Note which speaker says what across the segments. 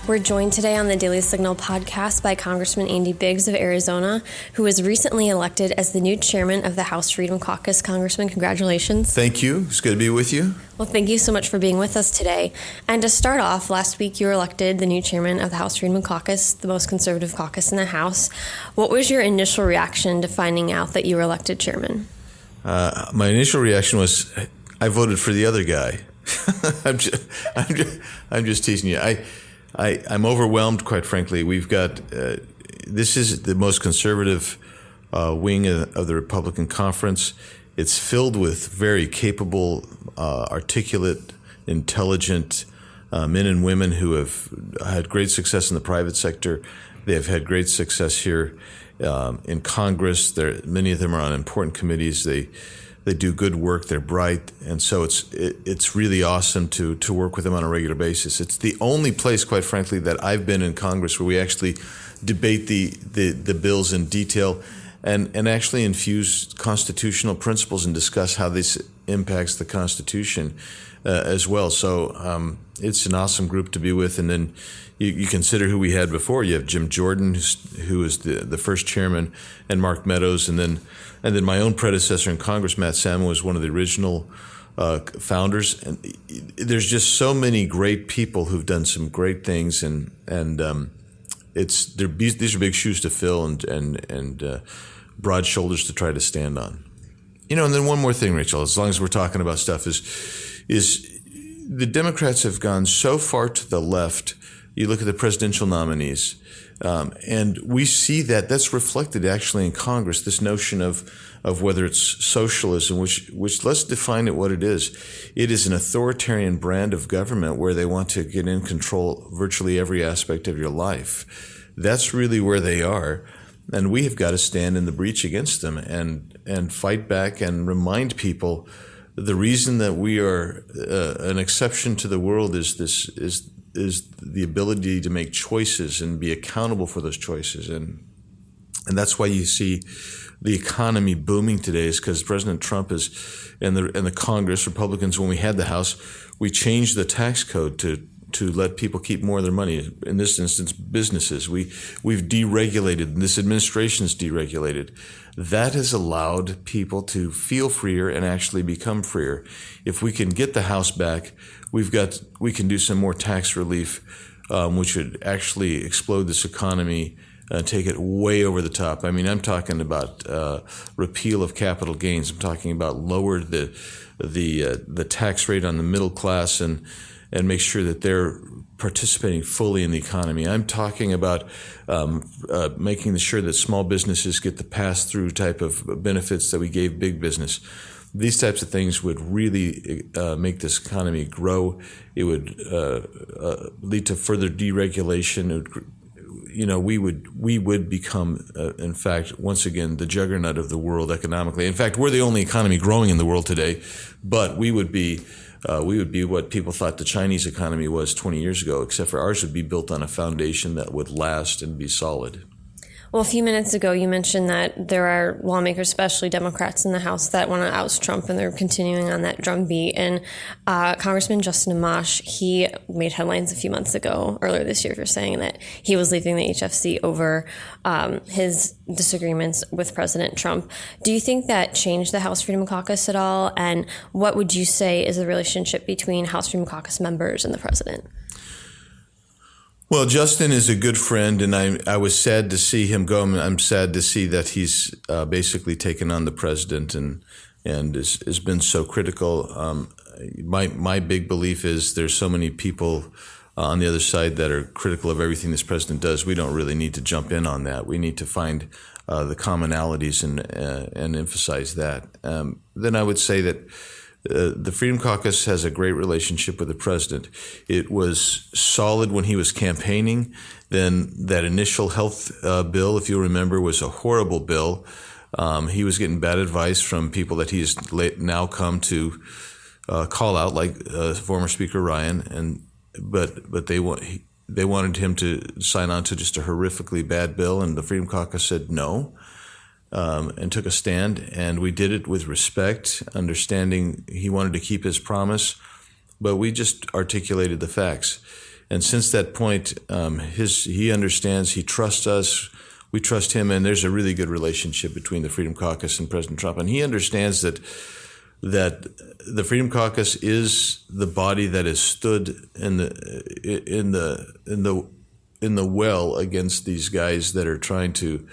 Speaker 1: We're joined today on the Daily Signal podcast by Congressman Andy Biggs of Arizona, who was recently elected as the new chairman of the House Freedom Caucus. Congressman, congratulations.
Speaker 2: Thank you. It's good to be with you.
Speaker 1: Well, thank you so much for being with us today. And to start off, last week you were elected the new chairman of the House Freedom Caucus, the most conservative caucus in the House. What was your initial reaction to finding out that you were elected chairman?
Speaker 2: My initial reaction was, I voted for the other guy. I'm just teasing you. I'm overwhelmed, quite frankly. We've got, this is the most conservative wing of the Republican conference. It's filled with very capable, articulate, intelligent men and women who have had great success in the private sector. They have had great success here in Congress. Many of them are on important committees. They do good work. They're bright, and so it's really awesome to work with them on a regular basis. It's the only place, quite frankly, that I've been in Congress where we actually debate the bills in detail and actually infuse constitutional principles and discuss how this impacts the Constitution as well. So it's an awesome group to be with. And then you consider who we had before. You have Jim Jordan, who was the first chairman, and Mark Meadows, and then my own predecessor in Congress, Matt Salmon, was one of the original founders. And there's just so many great people who've done some great things, and these are big shoes to fill and broad shoulders to try to stand on. You know, and then one more thing, Rachel, as long as we're talking about stuff, is the Democrats have gone so far to the left. You look at the presidential nominees, and we see that's reflected actually in Congress, this notion of whether it's socialism, which let's define it what it is. It is an authoritarian brand of government where they want to get in control virtually every aspect of your life. That's really where they are. And we have got to stand in the breach against them and fight back and remind people the reason that we are an exception to the world is the ability to make choices and be accountable for those choices. And that's why you see the economy booming today, is because President Trump and the Congress, Republicans, when we had the House, we changed the tax code to let people keep more of their money. In this instance, businesses. We've deregulated, and this administration's deregulated. That has allowed people to feel freer and actually become freer. If we can get the House back, we can do some more tax relief, which would actually explode this economy, take it way over the top. I mean, I'm talking about repeal of capital gains. I'm talking about lower the tax rate on the middle class and make sure that they're participating fully in the economy. I'm talking about making sure that small businesses get the pass-through type of benefits that we gave big business. These types of things would really make this economy grow. It would lead to further deregulation. We would become, in fact, once again, the juggernaut of the world economically. In fact, we're the only economy growing in the world today, but we would be what people thought the Chinese economy was 20 years ago, except for ours would be built on a foundation that would last and be solid.
Speaker 1: Well, a few minutes ago, you mentioned that there are lawmakers, especially Democrats in the House, that want to oust Trump, and they're continuing on that drumbeat. And Congressman Justin Amash, he made headlines a few months ago, earlier this year, for saying that he was leaving the HFC over his disagreements with President Trump. Do you think that changed the House Freedom Caucus at all? And what would you say is the relationship between House Freedom Caucus members and the president?
Speaker 2: Well, Justin is a good friend, and I was sad to see him go. I'm sad to see that he's basically taken on the president and has been so critical. My big belief is there's so many people on the other side that are critical of everything this president does. We don't really need to jump in on that. We need to find the commonalities and emphasize that. Then I would say that the Freedom Caucus has a great relationship with the president. It was solid when he was campaigning. Then that initial health bill, if you remember, was a horrible bill. He was getting bad advice from people that he has now come to call out, like former Speaker Ryan, but they wanted him to sign on to just a horrifically bad bill, and the Freedom Caucus said no. And took a stand, and we did it with respect, understanding he wanted to keep his promise, but we just articulated the facts. And since that point, he understands, he trusts us, we trust him, and there's a really good relationship between the Freedom Caucus and President Trump. And he understands that the Freedom Caucus is the body that has stood in the well against these guys that are trying to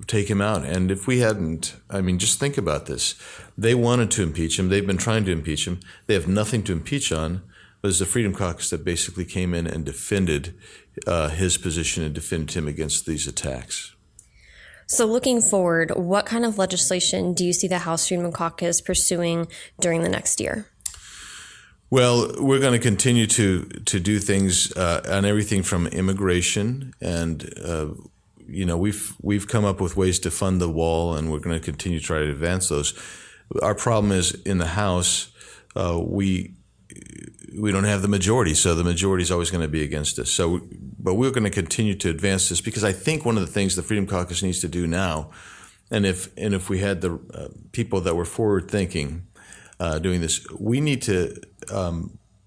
Speaker 2: take him out. And if we hadn't, I mean, just think about this. They wanted to impeach him. They've been trying to impeach him. They have nothing to impeach on. It was the Freedom Caucus that basically came in and defended his position and defended him against these attacks.
Speaker 1: So looking forward, what kind of legislation do you see the House Freedom Caucus pursuing during the next year?
Speaker 2: Well, we're going to continue to do things on everything from immigration, and we've come up with ways to fund the wall, and we're going to continue to try to advance those. Our problem is in the House, we don't have the majority, so the majority is always going to be against us. But we're going to continue to advance this, because I think one of the things the Freedom Caucus needs to do now, and if we had the people that were forward thinking doing this, we need to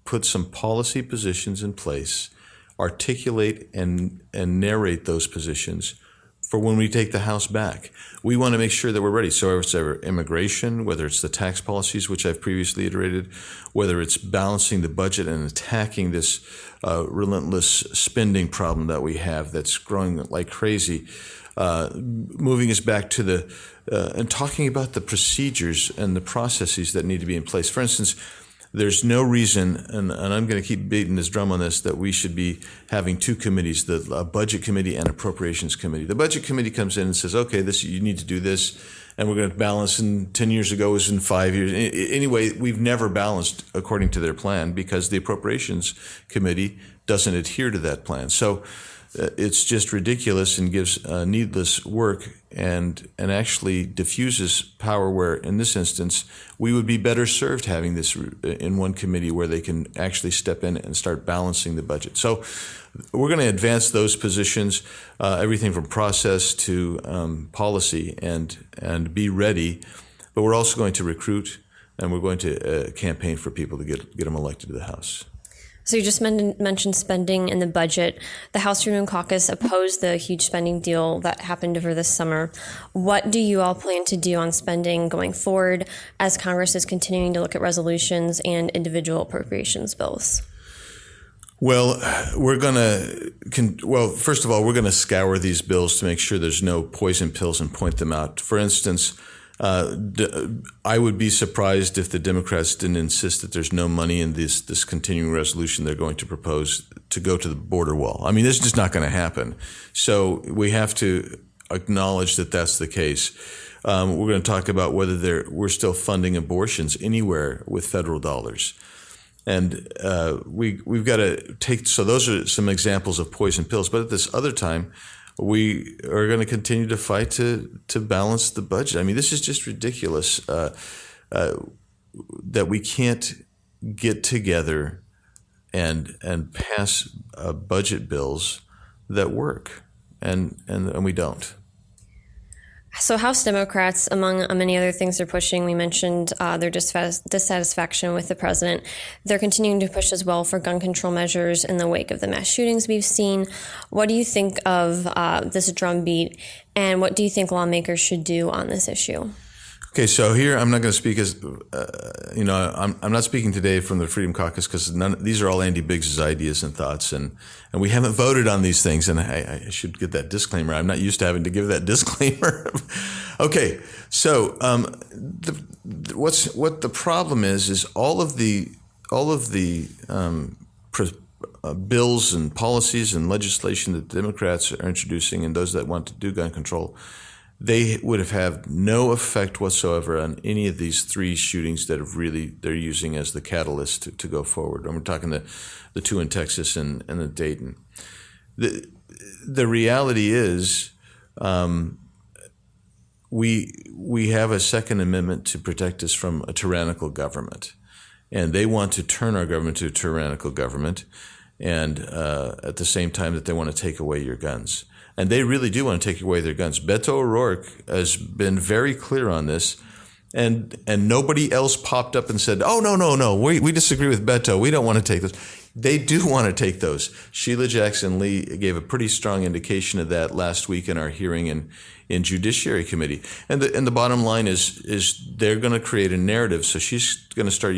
Speaker 2: put some policy positions in place, articulate and narrate those positions for when we take the House back. We want to make sure that we're ready. So whether it's immigration, whether it's the tax policies, which I've previously iterated, whether it's balancing the budget and attacking this relentless spending problem that we have that's growing like crazy, moving us back to and talking about the procedures and the processes that need to be in place. For instance, there's no reason, and I'm going to keep beating this drum on this, that we should be having two committees, the Budget Committee and Appropriations Committee. The Budget Committee comes in and says, okay, you need to do this, and we're going to balance, and 10 years ago was in 5 years. Anyway, we've never balanced according to their plan because the Appropriations Committee doesn't adhere to that plan. So it's just ridiculous and gives needless work and actually diffuses power where, in this instance, we would be better served having this in one committee where they can actually step in and start balancing the budget. So we're going to advance those positions, everything from process to policy, and be ready. But we're also going to recruit, and we're going to campaign for people to get them elected to the House.
Speaker 1: So you just mentioned spending in the budget. The House Freedom Caucus opposed the huge spending deal that happened over this summer. What do you all plan to do on spending going forward as Congress is continuing to look at resolutions and individual appropriations bills?
Speaker 2: Well, first of all, we're going to scour these bills to make sure there's no poison pills and point them out. For instance, I would be surprised if the Democrats didn't insist that there's no money in this continuing resolution they're going to propose to go to the border wall. I mean, this is just not going to happen. So we have to acknowledge that that's the case. We're going to talk about whether we're still funding abortions anywhere with federal dollars. And we've got to take, so those are some examples of poison pills. But at this other time, we are going to continue to fight to balance the budget. I mean, this is just ridiculous that we can't get together and pass budget bills that work, and we don't.
Speaker 1: So House Democrats, among many other things they're pushing, we mentioned their dissatisfaction with the president. They're continuing to push as well for gun control measures in the wake of the mass shootings we've seen. What do you think of this drumbeat, and what do you think lawmakers should do on this issue?
Speaker 2: Okay, so here I'm not going to speak as, I'm not speaking today from the Freedom Caucus because these are all Andy Biggs's ideas and thoughts, and we haven't voted on these things, and I should get that disclaimer. I'm not used to having to give that disclaimer. Okay, so what the problem is all of the bills and policies and legislation that the Democrats are introducing and those that want to do gun control, they would have had no effect whatsoever on any of these three shootings that they're using as the catalyst to go forward. And we're talking the two in Texas and the Dayton. The reality is we have a Second Amendment to protect us from a tyrannical government. And they want to turn our government to a tyrannical government, and at the same time that they want to take away your guns. And they really do want to take away their guns. Beto O'Rourke has been very clear on this, And nobody else popped up and said, "Oh, no, we disagree with Beto. We don't want to take those." They do want to take those. Sheila Jackson Lee gave a pretty strong indication of that last week in our hearing in Judiciary Committee. And the bottom line is they're going to create a narrative. So she's going to start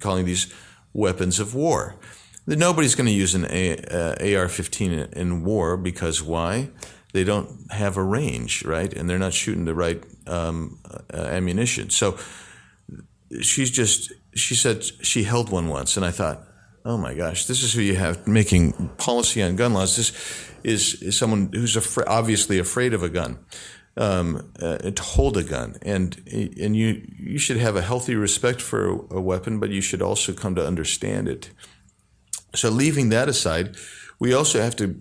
Speaker 2: calling these weapons of war. Nobody's going to use an AR-15 in war because why? They don't have a range, right? And they're not shooting the right ammunition. So she said she held one once, and I thought, oh my gosh, this is who you have making policy on gun laws. This is someone who's obviously afraid of a gun, to hold a gun, and you should have a healthy respect for a weapon, but you should also come to understand it. So leaving that aside, we also have to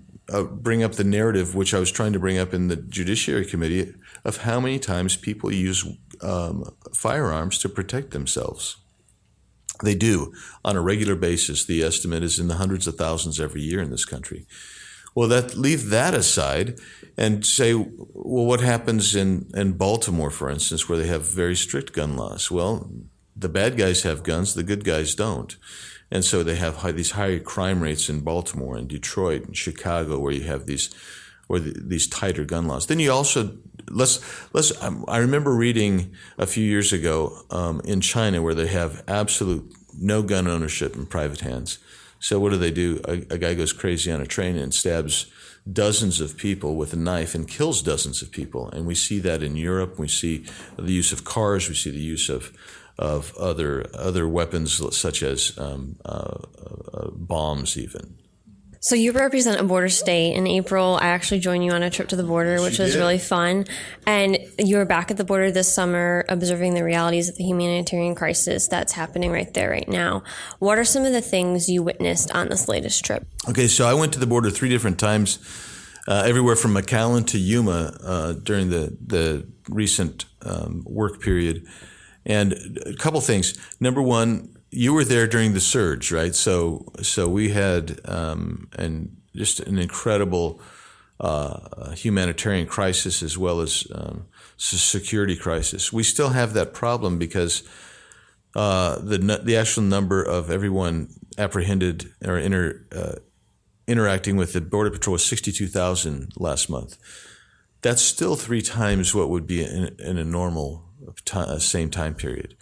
Speaker 2: bring up the narrative, which I was trying to bring up in the Judiciary Committee, of how many times people use firearms to protect themselves. They do on a regular basis. The estimate is in the hundreds of thousands every year in this country. Well, leave that aside and say, well, what happens in Baltimore, for instance, where they have very strict gun laws? Well, the bad guys have guns, the good guys don't. And so they have these higher crime rates in Baltimore and Detroit and Chicago, where you have these tighter gun laws. Then you also I remember reading a few years ago in China, where they have absolute no gun ownership in private hands. So what do? A guy goes crazy on a train and stabs dozens of people with a knife and kills dozens of people. And we see that in Europe. We see the use of cars. We see the use of other weapons, such as bombs even.
Speaker 1: So you represent a border state. In April, I actually joined you on a trip to the border, which was really fun. And you were back at the border this summer observing the realities of the humanitarian crisis that's happening right there, right now. What are some of the things you witnessed on this latest trip? Okay,
Speaker 2: so I went to the border 3 different times, everywhere from McAllen to Yuma during the recent work period. And a couple things. Number one, you were there during the surge, right? So we had just an incredible humanitarian crisis, as well as security crisis. We still have that problem because the actual number of everyone apprehended or interacting with the Border Patrol was 62,000 last month. That's still 3 times what would be in a normal same time period.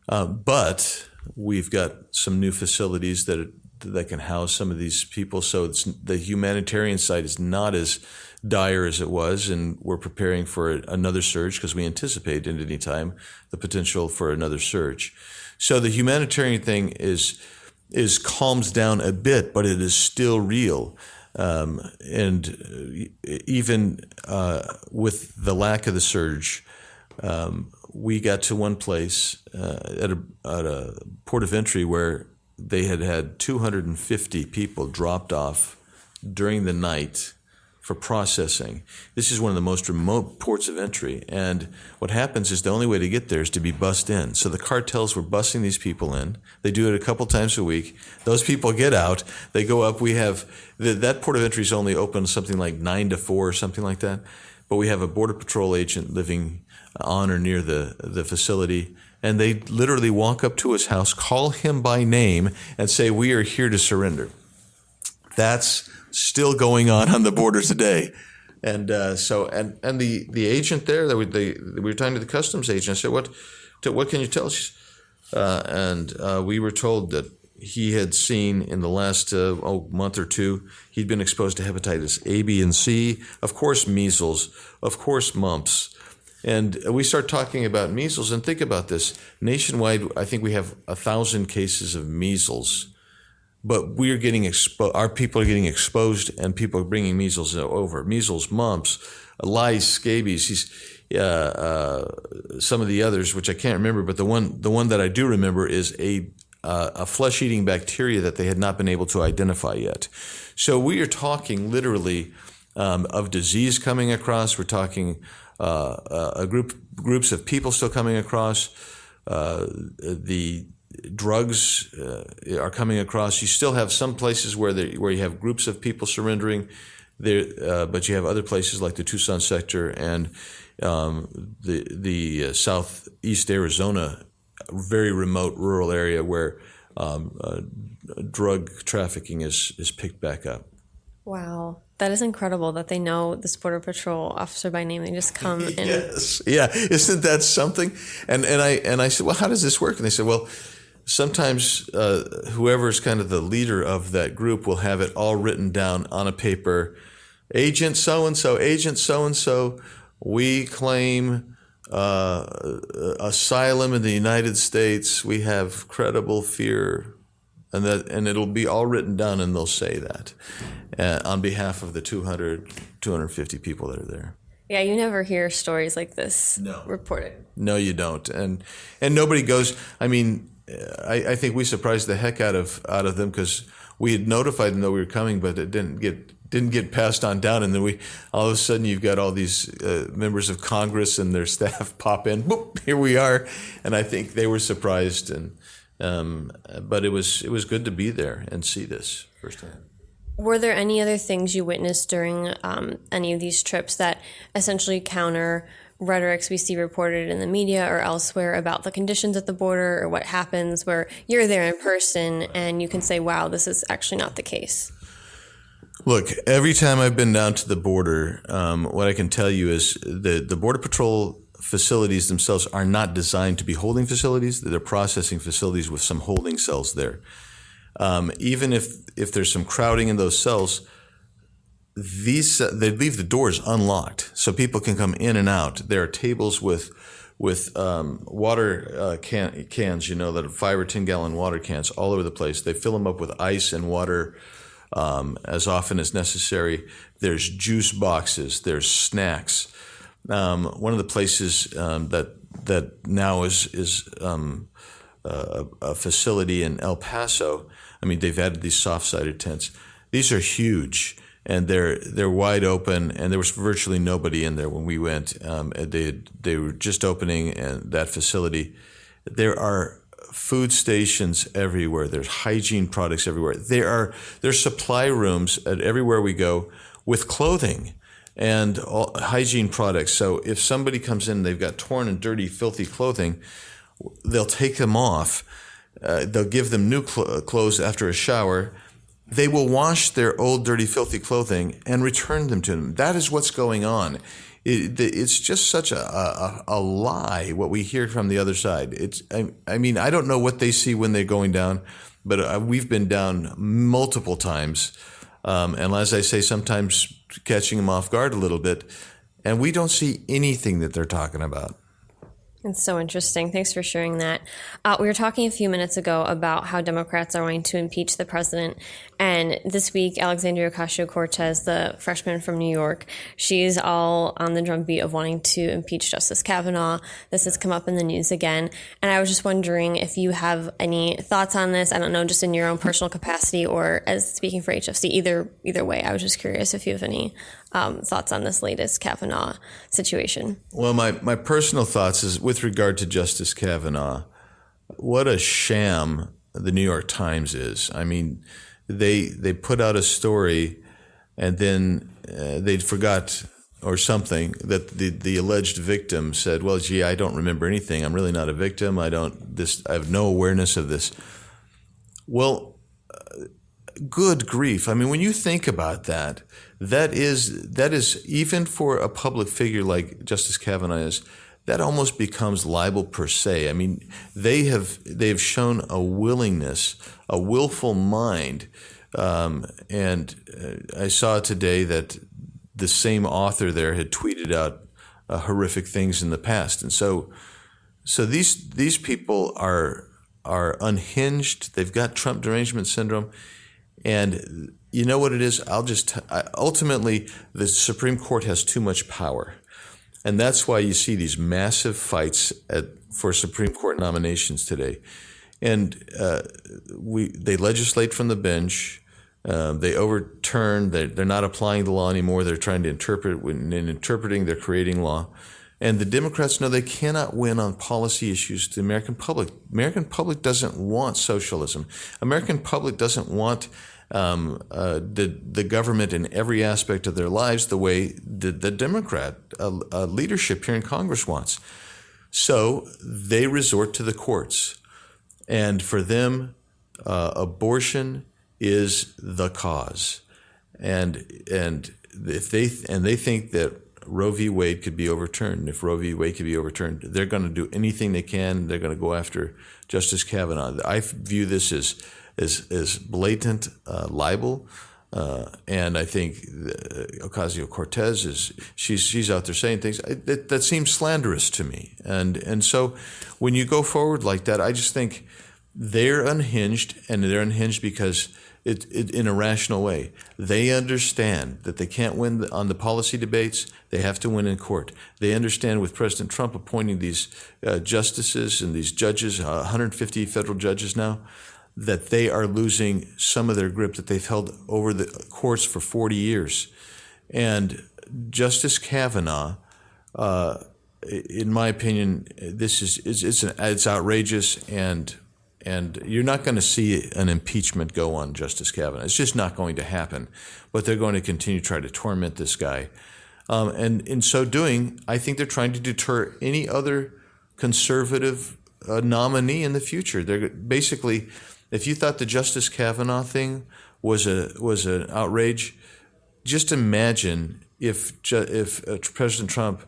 Speaker 2: But we've got some new facilities that can house some of these people. So the humanitarian side is not as dire as it was, and we're preparing for another surge because we anticipate at any time the potential for another surge. So the humanitarian thing is calms down a bit, but it is still real. And even with the lack of the surge, we got to one place at a port of entry where they had 250 people dropped off during the night for processing. This is one of the most remote ports of entry, and what happens is the only way to get there is to be bussed in. So the cartels were bussing these people in. They do it a couple times a week. Those people get out. They go up. We have that port of entry is only open something like 9 to 4 or something like that, but we have a Border Patrol agent living on or near the facility, and they literally walk up to his house, call him by name, and say, "We are here to surrender." That's still going on the border today. And and the agent there, we were talking to the customs agent. I said, what can you tell us? And we were told that he had seen in the last month or 2, he'd been exposed to hepatitis A, B, and C, of course measles, of course mumps. And we start talking about measles, and think about this. Nationwide, I think we have 1,000 cases of measles, but we are getting our people are getting exposed, and people are bringing measles over. Measles, mumps, lice, scabies, some of the others, which I can't remember, but the one that I do remember is a flesh-eating bacteria that they had not been able to identify yet. So we are talking literally of disease coming across. We're talking groups of people still coming across. The drugs are coming across. You still have some places where you have groups of people surrendering there, but you have other places like the Tucson sector, and the southeast Arizona, very remote rural area where drug trafficking is picked back up.
Speaker 1: Wow. That is incredible that they know this Border Patrol officer by name. They just come and
Speaker 2: Yes. Yeah. Isn't that something? And I said, well, how does this work? And they said, well, sometimes whoever's kind of the leader of that group will have it all written down on a paper. Agent so-and-so, agent so-and-so, we claim asylum in the United States. We have credible fear. And it'll be all written down, and they'll say that on behalf of the 250 people that are there.
Speaker 1: yeah, you never hear stories like this reported.
Speaker 2: No, you don't. And nobody goes. I mean, I think we surprised the heck out of them because we had notified them that we were coming, but it didn't get passed on down. And then all of a sudden you've got all these members of Congress and their staff pop in. Boop, here we are. And I think they were surprised. But it was good to be there and see this firsthand.
Speaker 1: Were there any other things you witnessed during any of these trips that essentially counter rhetorics we see reported in the media or elsewhere about the conditions at the border or what happens where you're there in person and you can say, wow, this is actually not the case?
Speaker 2: Look, every time I've been down to the border, what I can tell you is the Border Patrol facilities themselves are not designed to be holding facilities. They're processing facilities with some holding cells there. Even if there's some crowding in those cells, they leave the doors unlocked so people can come in and out. There are tables with water cans, that are 5 or 10 gallon water cans all over the place. They fill them up with ice and water as often as necessary. There's juice boxes. There's snacks. One of the places that now is a facility in El Paso. I mean, they've added these soft-sided tents. These are huge, and they're wide open, and there was virtually nobody in there when we went. They were just opening that facility. There are food stations everywhere. There's hygiene products everywhere. There's supply rooms at everywhere we go with clothing and hygiene products. So if somebody comes in, they've got torn and dirty, filthy clothing, they'll take them off. They'll give them new clothes after a shower. They will wash their old, dirty, filthy clothing and return them to them. That is what's going on. It's just such a lie what we hear from the other side. I mean, I don't know what they see when they're going down, but we've been down multiple times. And as I say, sometimes catching them off guard a little bit, and we don't see anything that they're talking about.
Speaker 1: It's so interesting. Thanks for sharing that. We were talking a few minutes ago about how Democrats are wanting to impeach the president. And this week, Alexandria Ocasio-Cortez, the freshman from New York, she's all on the drumbeat of wanting to impeach Justice Kavanaugh. This has come up in the news again. And I was just wondering if you have any thoughts on this. I don't know, just in your own personal capacity or as speaking for HFC. Either way, I was just curious if you have any thoughts on this latest Kavanaugh situation.
Speaker 2: Well, my personal thoughts is with regard to Justice Kavanaugh, what a sham the New York Times is. I mean, they put out a story and then they forgot or something that the alleged victim said, well, gee, I don't remember anything. I'm really not a victim. I have no awareness of this. Well, good grief. I mean, when you think about that, that is even for a public figure like Justice Kavanaugh is, that almost becomes libel per se. I mean, they have shown a willingness, a willful mind, and I saw today that the same author there had tweeted out horrific things in the past, and so these people are unhinged. They've got Trump derangement syndrome, and you know what it is? Ultimately, the Supreme Court has too much power. And that's why you see these massive fights for Supreme Court nominations today. And they legislate from the bench. They overturn. They're not applying the law anymore. They're trying to interpret. In interpreting, they're creating law. And the Democrats know they cannot win on policy issues to the American public. American public doesn't want socialism. American public doesn't want the government in every aspect of their lives the way the Democrat leadership here in Congress wants. So they resort to the courts. And for them, abortion is the cause. And they think that Roe v. Wade could be overturned. If Roe v. Wade could be overturned, they're going to do anything they can. They're going to go after Justice Kavanaugh. I view this as blatant libel, and I think Ocasio-Cortez she's out there saying things that seem slanderous to me. And so when you go forward like that, I just think they're unhinged, and they're unhinged because it in a rational way. They understand that they can't win on the policy debates. They have to win in court. They understand with President Trump appointing these justices and these judges, 150 federal judges now, that they are losing some of their grip that they've held over the courts for 40 years. And Justice Kavanaugh, in my opinion, it's outrageous, and you're not going to see an impeachment go on Justice Kavanaugh. It's just not going to happen. But they're going to continue to try to torment this guy. And in so doing, I think they're trying to deter any other conservative nominee in the future. They're basically, if you thought the Justice Kavanaugh thing was an outrage, just imagine if President Trump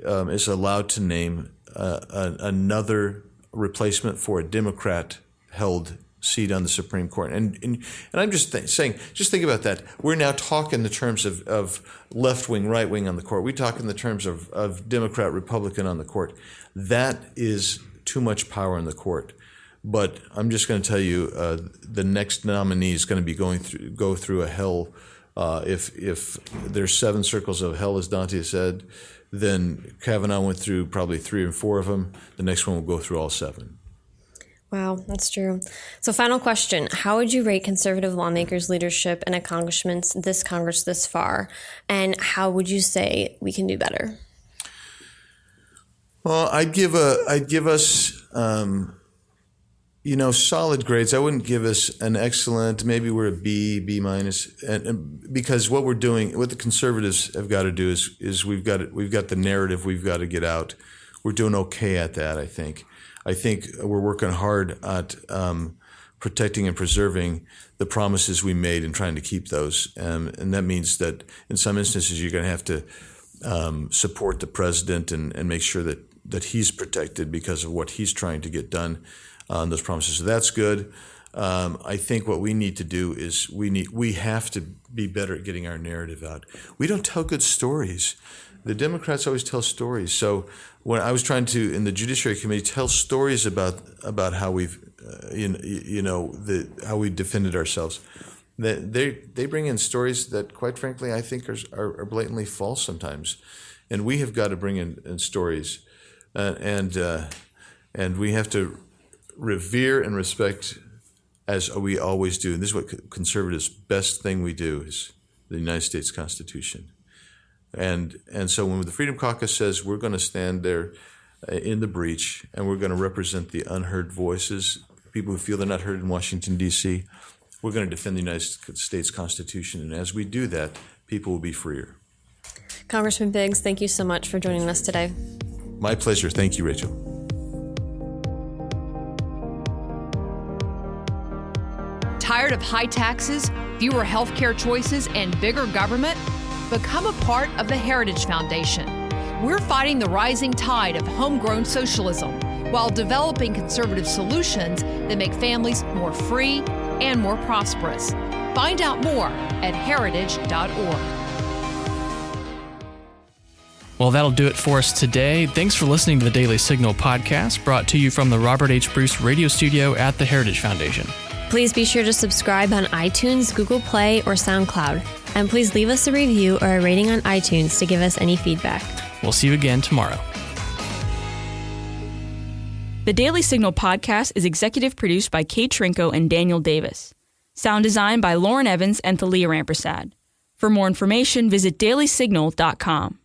Speaker 2: is allowed to name another replacement for a Democrat-held seat on the Supreme Court. And I'm just saying, just think about that. We're now talking in the terms of left-wing, right-wing on the court. We talk in the terms of Democrat, Republican on the court. That is too much power in the court. But I'm just going to tell you, the next nominee is going to go through a hell. If there's 7 circles of hell, as Dante said, then Kavanaugh went through probably 3 or 4 of them. The next one will go through all 7.
Speaker 1: Wow, that's true. So final question. How would you rate conservative lawmakers' leadership in this Congress this far? And how would you say we can do better? Well,
Speaker 2: I'd give us solid grades. I wouldn't give us an excellent. Maybe we're a B minus, and because what the conservatives have got to do is we've got the narrative we've got to get out. We're doing okay at that, I think. I think we're working hard at protecting and preserving the promises we made and trying to keep those. And that means that in some instances you're going to have to support the president and make sure that he's protected because of what he's trying to get done on those promises. So that's good. I think what we need to do is we have to be better at getting our narrative out. We don't tell good stories. The Democrats always tell stories. So when I was trying to, in the Judiciary Committee, tell stories about how we've, how we defended ourselves, they bring in stories that, quite frankly, I think are blatantly false sometimes, and we have got to bring in stories, and we have to revere and respect, as we always do. And this is what conservatives' best thing we do is the United States Constitution. And so when the Freedom Caucus says we're going to stand there in the breach and we're going to represent the unheard voices, people who feel they're not heard in Washington, D.C., we're going to defend the United States Constitution. And as we do that, people will be freer.
Speaker 1: Congressman Biggs, thank you so much for joining us today.
Speaker 2: My pleasure. Thank you, Rachel.
Speaker 3: Tired of high taxes, fewer healthcare choices, and bigger government? Become a part of the Heritage Foundation. We're fighting the rising tide of homegrown socialism while developing conservative solutions that make families more free and more prosperous. Find out more at heritage.org.
Speaker 4: Well, that'll do it for us today. Thanks for listening to the Daily Signal podcast, brought to you from the Robert H. Bruce Radio Studio at the Heritage Foundation.
Speaker 1: Please be sure to subscribe on iTunes, Google Play, or SoundCloud. And please leave us a review or a rating on iTunes to give us any feedback.
Speaker 4: We'll see you again tomorrow.
Speaker 5: The Daily Signal podcast is executive produced by Kate Trinko and Daniel Davis. Sound design by Lauren Evans and Thalia Rampersad. For more information, visit dailysignal.com.